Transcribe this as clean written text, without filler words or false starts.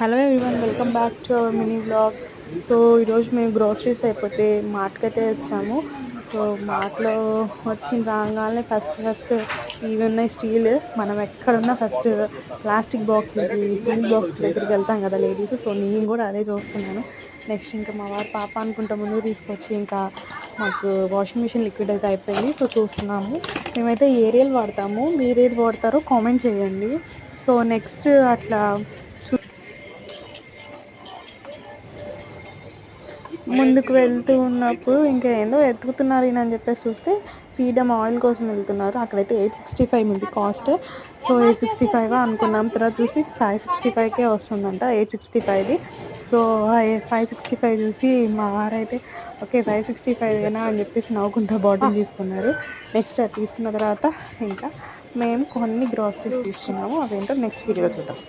Hello everyone, welcome back to our mini vlog. So ఈరోజు మేము groceries అయిపోతే మార్ట్కి అయితే వచ్చాము. సో మార్ట్లో వచ్చిన రాగానే ఫస్ట్ ఇవి ఉన్నాయి స్టీల్. మనం ఎక్కడున్నా ఫస్ట్ ప్లాస్టిక్ బాక్స్లకి స్టీల్ బాక్స్ దగ్గరికి వెళ్తాం కదా లేడీస్. సో నేను కూడా అదే చూస్తున్నాను. నెక్స్ట్ ఇంకా మా వారు పాప అనుకుంటా ముందుకు తీసుకొచ్చి ఇంకా మాకు వాషింగ్ మిషన్ లిక్విడ్ అయితే అయిపోయింది. సో చూస్తున్నాము. మేమైతే ఏరియల్ వాడతాము, మీరు ఏది వాడతారో కామెంట్ చేయండి. సో నెక్స్ట్ అట్లా ముందుకు వెళ్తూ ఉన్నప్పుడు ఇంకా ఏందో ఎతుకుతున్నారు ఈయన అని చెప్పేసి చూస్తే పీడమ్ ఆయిల్ కోసం వెళ్తున్నారు. అక్కడైతే 865 ఉంది కాస్ట్. సో 865 అనుకున్నాం, తర్వాత చూసి 565కే వస్తుందంట 865ది. సో 565 చూసి మా వారైతే ఓకే 565ఏనా అని చెప్పేసి నవ్వుకుంటా బాటిల్ తీసుకున్నారు. నెక్స్ట్ అది తీసుకున్న తర్వాత ఇంకా మేము కొన్ని గ్రాసరీస్ తీసుకున్నాము. అవేంటో నెక్స్ట్ వీడియోలో చూద్దాం.